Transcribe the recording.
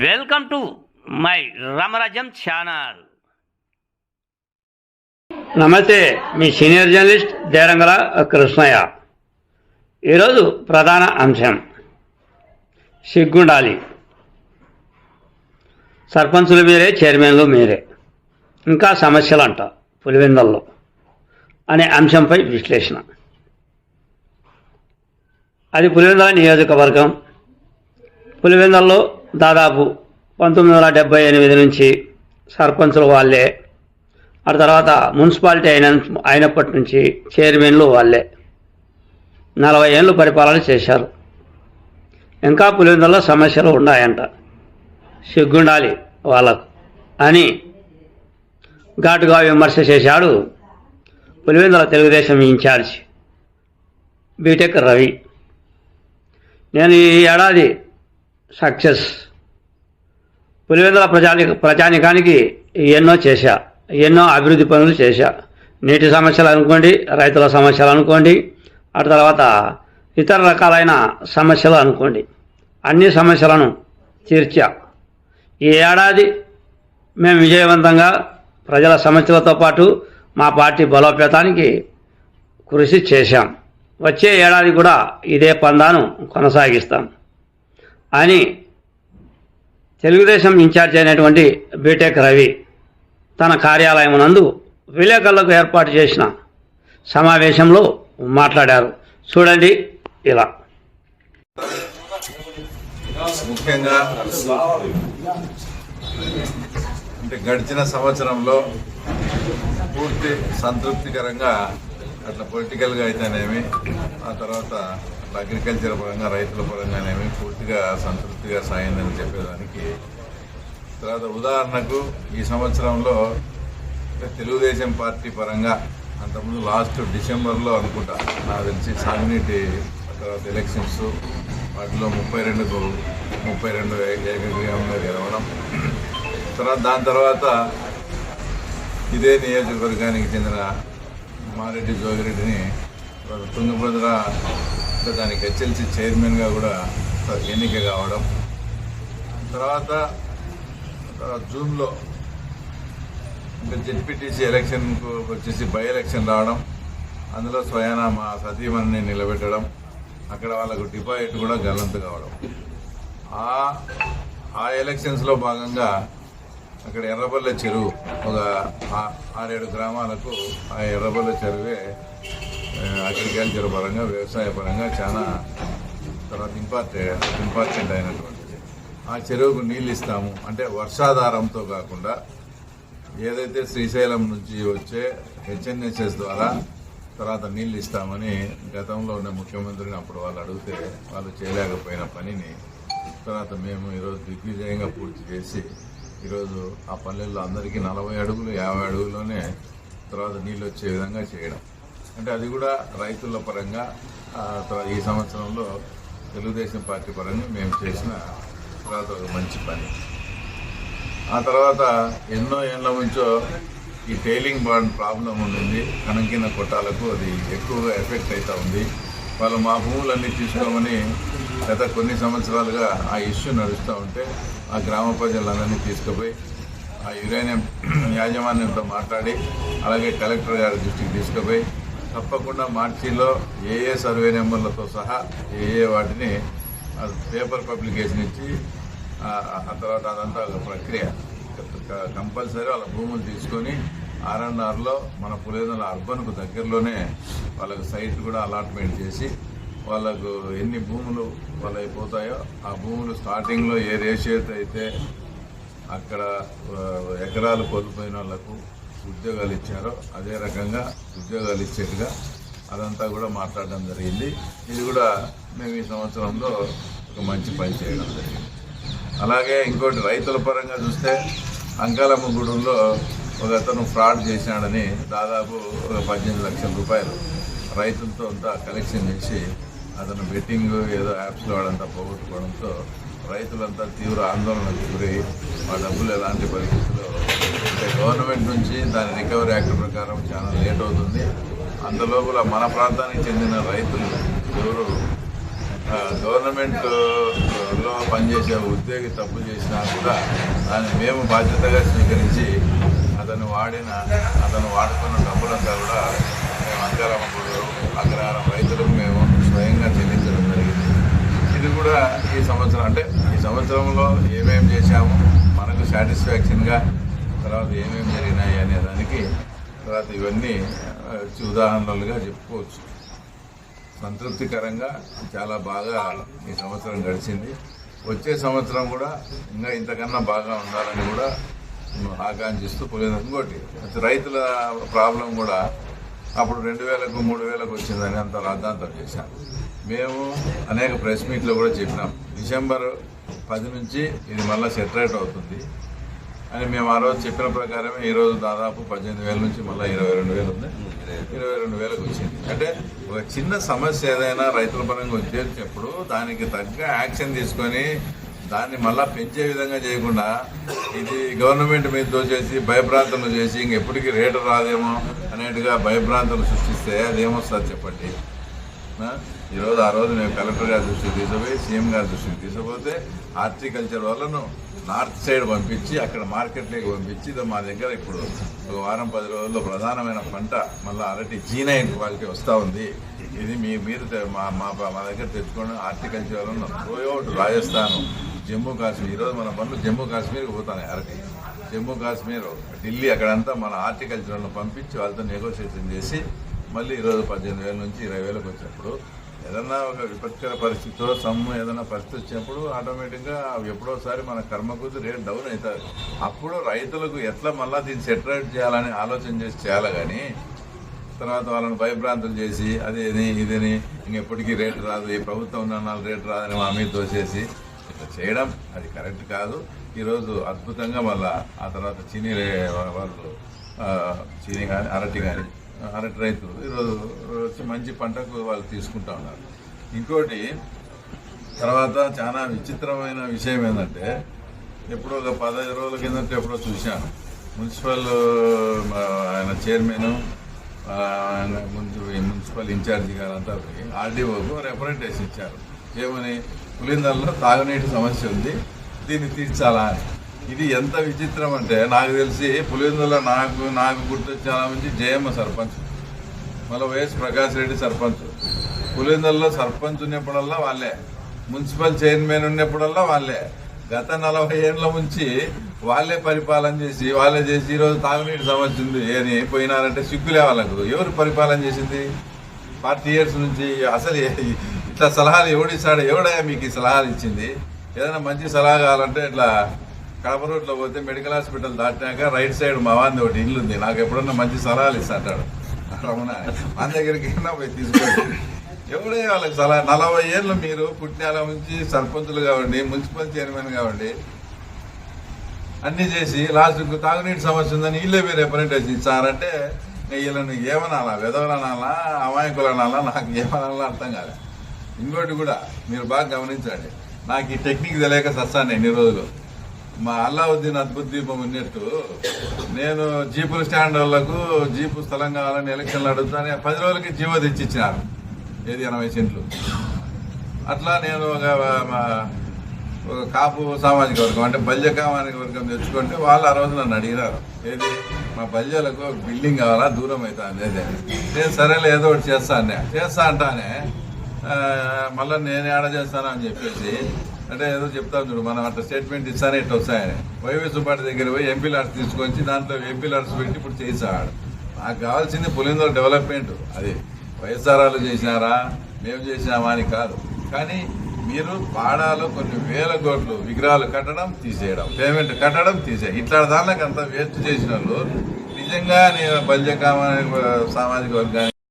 Welcome to my Ramarajyam channel. నమస్తే, మీ senior journalist దేరంగల Krishnaiah. ఈరోజు ప్రధాన అంశం సిగ్గుండాలి, సర్పంచులు మీరే, చైర్మన్లు మీరే, ఇంకా సమస్యలంట పులివెందల్లో అనే అంశంపై విశ్లేషణ. అది పులివెందల నియోజకవర్గం. పులివెందల్లో దాదాపు 1978 నుంచి సర్పంచులు వాళ్ళే, ఆ తర్వాత మున్సిపాలిటీ అయినప్పటి నుంచి చైర్మన్లు వాళ్ళే 40 ఏళ్ళు పరిపాలన చేశారు. ఇంకా పులివెందుల్లో సమస్యలు ఉన్నాయంట, సిగ్గుండాలి వాళ్ళకు అని ఘాటుగా విమర్శ చేశాడు పులివెందుల తెలుగుదేశం ఇన్ఛార్జ్ బీటెక్ రవి. నేను ఈ ఏడాది సక్సెస్ పులివెందుల ప్రజానికానికి ఎన్నో అభివృద్ధి పనులు చేశా. నీటి సమస్యలు అనుకోండి, రైతుల సమస్యలు అనుకోండి, ఆ తర్వాత ఇతర రకాలైన సమస్యలు అనుకోండి, అన్ని సమస్యలను తీర్చా. ఈ ఏడాది మేము విజయవంతంగా ప్రజల సమస్యలతో పాటు మా పార్టీ బలోపేతానికి కృషి చేశాం. వచ్చే ఏడాది కూడా ఇదే పందాను కొనసాగిస్తాం అని తెలుగుదేశం ఇన్ఛార్జ్ అయినటువంటి బీటెక్ రవి తన కార్యాలయం నందు విలేకరులకు ఏర్పాటు చేసిన సమావేశంలో మాట్లాడారు. చూడండి ఇలా. ముఖ్యంగా అంటే గడిచిన సంవత్సరంలో పూర్తి సంతృప్తికరంగా అట్లా పొలిటికల్గా అయితేనేమి, ఆ తర్వాత అగ్రికల్చర్ పరంగా రైతుల పరంగానేమి పూర్తిగా సంతృప్తిగా సాగిందని చెప్పేదానికి తర్వాత ఉదాహరణకు ఈ సంవత్సరంలో తెలుగుదేశం పార్టీ పరంగా అంతకుముందు లాస్ట్ డిసెంబర్లో అనుకుంటా నాకు తెలిసి సాగునీటి తర్వాత ఎలక్షన్స్ వాటిలో 32 ఏకగ్రీవంగా గెలవడం, తర్వాత దాని తర్వాత ఇదే నియోజకవర్గానికి చెందిన మారెడ్డి జోగిరెడ్డిని తుంగభద్ర దానికి హెచ్ఎల్సీ చైర్మన్గా కూడా ఎన్నిక కావడం, తర్వాత జూన్లో ఇంకా జెడ్పీటీసీ ఎలక్షన్కు వచ్చేసి బై ఎలక్షన్ రావడం, అందులో స్వయానా మా సతీమణిని నిలబెట్టడం, అక్కడ వాళ్ళకు డిపాజిట్ కూడా గల్లంతు కావడం. ఆ ఎలక్షన్స్లో భాగంగా అక్కడ ఎర్రబల్లె చెరువు ఒక 6-7 గ్రామాలకు ఆ ఎర్రబల్లె చెరువే అగ్రికల్చర్ పరంగా వ్యవసాయ పరంగా చాలా తర్వాత ఇంపార్టెంట్ అయినటువంటిది. ఆ చెరువుకు నీళ్ళు ఇస్తాము అంటే వర్షాధారంతో కాకుండా ఏదైతే శ్రీశైలం నుంచి వచ్చే హెచ్ఎన్ఎస్ఎస్ ద్వారా తర్వాత నీళ్ళు ఇస్తామని గతంలో ఉన్న ముఖ్యమంత్రిని అప్పుడు వాళ్ళు అడిగితే వాళ్ళు చేయలేకపోయిన పనిని తర్వాత మేము ఈరోజు దిగ్విజయంగా పూర్తి చేసి ఈరోజు ఆ పల్లెల్లో అందరికీ 40 అడుగులు 50 అడుగుల్లోనే తర్వాత నీళ్ళు వచ్చే విధంగా చేయడం అంటే అది కూడా రైతుల పరంగా ఈ సంవత్సరంలో తెలుగుదేశం పార్టీ పరంగా మేము చేసిన తర్వాత ఒక మంచి పని. ఆ తర్వాత ఎన్నో ఏళ్ల నుంచో ఈ టైలింగ్ బాండ్ ప్రాబ్లం ఉండింది. కనంకిన కొట్టాలకు అది ఎక్కువగా ఎఫెక్ట్ అవుతూ ఉంది. వాళ్ళు మా భూములన్నీ తీసుకోమని గత కొన్ని సంవత్సరాలుగా ఆ ఇష్యూ నడుస్తూ ఉంటే ఆ గ్రామ ప్రజలందరినీ తీసుకుపోయి ఆ యురేనియం యాజమాన్యంతో మాట్లాడి అలాగే కలెక్టర్ గారి దృష్టికి తీసుకుపోయి తప్పకుండా మార్చిలో ఏ సర్వే నెంబర్లతో సహా ఏ వాటిని పేపర్ పబ్లికేషన్ ఇచ్చి ఆ తర్వాత అదంతా ఒక ప్రక్రియ కంపల్సరీ వాళ్ళ భూములు తీసుకొని R&Rలో మన పులివెందుల అర్బన్కు దగ్గరలోనే వాళ్ళకు సైట్ కూడా అలాట్మెంట్ చేసి వాళ్ళకు ఎన్ని భూములు వాళ్ళు అయిపోతాయో ఆ భూములు స్టార్టింగ్లో ఏ రేషియోతో అయితే అక్కడ ఎకరాలు కోల్పోయిన వాళ్ళకు ఉద్యోగాలు ఇచ్చారో అదే రకంగా ఉద్యోగాలు ఇచ్చేట్టుగా అదంతా కూడా మాట్లాడడం జరిగింది. ఇది కూడా మేము ఈ సంవత్సరంలో ఒక మంచి పని చేయడం జరిగింది. అలాగే ఇంకోటి రైతుల పరంగా చూస్తే అంకాలమ్మగూడెంలో ఒక అతను ఫ్రాడ్ చేశాడని దాదాపు ఒక 18 లక్షల రూపాయలు రైతులతో అంతా కలెక్షన్ చేసి అతను బెట్టింగ్ ఏదో యాప్స్లో వాడంతా పోగొట్టుకోవడంతో రైతులంతా తీవ్ర ఆందోళనకు గురై ఆ డబ్బులు ఎలాంటి పరిస్థితుల్లో అంటే గవర్నమెంట్ నుంచి దాని రికవరీ యాక్ట్ ప్రకారం చాలా లేట్ అవుతుంది. అందులోపల మన ప్రాంతానికి చెందిన రైతులు ఎవరు గవర్నమెంట్ లో పనిచేసే ఉద్యోగి తప్పు చేసినా కూడా దాన్ని మేము బాధ్యతగా స్వీకరించి అతను వాడుకున్న డబ్బులంతా కూడా మేము అగ్రహారం రైతులకు మేము స్వయంగా చెల్లించడం జరిగింది. ఇది కూడా ఈ సంవత్సరంలో ఏమేమి చేశాము, మనకు సాటిస్ఫాక్షన్గా తర్వాత ఏమేమి జరిగినాయి అనే దానికి తర్వాత ఇవన్నీ ఉదాహరణలుగా చెప్పుకోవచ్చు. సంతృప్తికరంగా చాలా బాగా ఈ సంవత్సరం గడిచింది. వచ్చే సంవత్సరం కూడా ఇంకా ఇంతకన్నా బాగా ఉండాలని కూడా ఆకాంక్షిస్తూ ఇంకోటి రైతుల ప్రాబ్లం కూడా అప్పుడు 2000కు 3000కు వచ్చిందని అంత రాద్ధాంతం చేశాం. మేము అనేక ప్రెస్ మీట్లో కూడా చెప్పినాం, డిసెంబర్ 10 నుంచి ఇది మళ్ళీ సెటరేట్ అవుతుంది అని మేము ఆ రోజు చెప్పిన ప్రకారమే ఈరోజు దాదాపు 18,000 నుంచి మళ్ళీ 22,000 ఉంది. 22,000కు వచ్చింది. అంటే ఒక చిన్న సమస్య ఏదైనా రైతుల పరంగా వచ్చేటప్పుడు దానికి తగ్గ యాక్షన్ తీసుకొని దాన్ని మళ్ళీ పెంచే విధంగా చేయకుండా ఇది గవర్నమెంట్ మీద దోచేసి భయభ్రాంతులు చేసి ఇంకెప్పటికీ రేటు రాదేమో అనేట్టుగా భయభ్రాంతులు సృష్టిస్తే అదేమొస్తుంది చెప్పండి. ఈరోజు ఆ రోజు మేము కలెక్టర్ గారి దృష్టికి తీసుకుపోయి సీఎం గారి దృష్టికి తీసుకుపోతే హార్టికల్చర్ వాళ్ళను నార్త్ సైడ్ పంపించి అక్కడ మార్కెట్లోకి పంపించి మా దగ్గర ఇప్పుడు ఒక వారం 10 రోజుల్లో ప్రధానమైన పంట మళ్ళీ అరటి G9 క్వాలిటీ వస్తూ ఉంది. ఇది మీరు మా దగ్గర తెచ్చుకోండి. హార్టికల్చర్ వాళ్ళను త్రూఅవుట్ రాజస్థాన్, జమ్మూ కాశ్మీర్, ఈరోజు మన పనులు జమ్మూ కాశ్మీర్కి పోతున్నాయి. అరటి జమ్మూ కాశ్మీర్, ఢిల్లీ అక్కడంతా మన హార్టికల్చర్లను పంపించి వాళ్ళతో నెగోషియేషన్ చేసి మళ్ళీ ఈరోజు 18,000 నుంచి 20,000కు వచ్చినప్పుడు ఏదన్నా ఒక విపత్కర పరిస్థితితో ఏదైనా పరిస్థితి వచ్చినప్పుడు ఆటోమేటిక్గా ఎప్పుడోసారి మన కర్మకు రేట్ డౌన్ అవుతుంది. అప్పుడు రైతులకు ఎట్లా మళ్ళీ దీన్ని సెటరేట్ చేయాలని ఆలోచన చేసి చేయాలి. కానీ తర్వాత వాళ్ళని భయభ్రాంతులు చేసి అదేని ఇదని ఇంకెప్పటికీ రేటు రాదు, ఈ ప్రభుత్వం ఉన్న రేటు రాదని మా మీద తోసేసి ఇట్లా చేయడం అది కరెక్ట్ కాదు. ఈరోజు అద్భుతంగా మళ్ళీ ఆ తర్వాత చీనీ వాళ్ళు చీనీ కానీ అరటి రైతులు ఈరోజు వచ్చి మంచి పంటకు వాళ్ళు తీసుకుంటా ఉన్నారు. ఇంకోటి తర్వాత చాలా విచిత్రమైన విషయం ఏంటంటే ఎప్పుడో ఒక 15 రోజుల కిందట ఎప్పుడో చూశాను, మున్సిపల్ ఆయన చైర్మన్ మున్సిపల్ ఇన్ఛార్జి గారంతా పోయి ఆర్డీఓకు రిప్రజెంటేషన్ ఇచ్చారు. ఏమని, పులిందల్లో తాగునీటి సమస్య ఉంది, దీన్ని తీర్చాలా అని. ఇది ఎంత విచిత్రం అంటే నాకు తెలిసి పులివెందుల నాకు గుర్తొచ్చిన నుంచి జయమ్మ సర్పంచ్, మళ్ళీ వైఎస్ ప్రకాష్ రెడ్డి సర్పంచ్. పులివెందులలో సర్పంచ్ ఉన్నప్పుడల్లా వాళ్ళే, మున్సిపల్ చైర్మన్ ఉన్నప్పుడల్లా వాళ్ళే. గత 40 ఏళ్ల నుంచి వాళ్ళే పరిపాలన చేసి ఈరోజు తాగునీటి సమస్య ఉంది అని పోయినారంటే సిగ్గులే వాళ్ళకు. ఎవరు పరిపాలన చేసింది 40 years నుంచి? అసలు ఇట్లా సలహాలు ఎవడిస్తాడు? ఎవడయా మీకు ఈ సలహాలు ఇచ్చింది? ఏదైనా మంచి సలహా కావాలంటే ఇట్లా కడప రోడ్లో పోతే మెడికల్ హాస్పిటల్ దాటినాక రైట్ సైడ్ మా వాంది ఒకటి ఇల్లు ఉంది, నాకు ఎప్పుడన్నా మంచి సలహాలు ఇస్తాడు. రమణ మన దగ్గరికి పోయి తీసుకోండి. ఎవడే వాళ్ళకి సలహా? 40 ఏళ్ళు మీరు పుట్టినాల నుంచి సర్పంచులు కావండి, మున్సిపల్ చైర్మన్ కావండి, అన్నీ చేసి లాస్ట్కు తాగునీటి సమస్య ఉందని వీళ్ళే మీరు రిప్రజెంటేషన్ ఇచ్చారంటే వీళ్ళని ఏమనాలా? వెదవలనాలా, అమాయకులనాలా? నాకు ఏమనాలా అర్థం కాదు. ఇంకోటి కూడా మీరు బాగా గమనించండి, నాకు ఈ టెక్నిక్ తెలియక సస్తాను ఎన్ని రోజులు. మా అల్లావుద్దీన్ అద్భుత దీపం ఉన్నట్టు నేను జీపుల స్టాండ్ వాళ్లకు జీపు స్థలం కావాలని ఎలక్షన్లు అడుగుతానే 10 రోజులకి జీవో తెచ్చిచ్చినారు. ఏది 80 సెంట్లు. అట్లా నేను ఒక కాపు సామాజిక వర్గం అంటే బల్య సామాజిక వర్గం తెచ్చుకుంటే వాళ్ళు ఆ రోజు నన్ను అడిగినారు, ఏది మా బల్యాలకు బిల్డింగ్ కావాలా, దూరం అవుతుంది అదే. నేను సరేలే ఏదో ఒకటి చేస్తా అంటానే మళ్ళీ నేను ఏడ చేస్తాను అని చెప్పేసి అంటే ఏదో చెప్తాను చూడు, మనం అట్లా స్టేట్మెంట్ ఇస్తానే ఇట్లా వస్తాయని వైవి సుబ్బాటి దగ్గర పోయి ఎంపీ లాడ్స్ తీసుకొచ్చి దాంట్లో ఎంపీ లాడ్స్ పెట్టి ఇప్పుడు చేసాడు. నాకు కావాల్సింది పులిందల డెవలప్మెంట్. అది వైఎస్ఆర్లు చేసినారా మేము చేసినామా అని కాదు. కానీ మీరు పాడాలో కొన్ని వేల కోట్లు విగ్రహాలు కట్టడం తీసేయడం, పేమెంట్ కట్టడం తీసేయడం, ఇట్లా దానికి అంతా వేస్ట్ చేసిన వాళ్ళు నిజంగా నేను బల్య సామాజిక వర్గాన్ని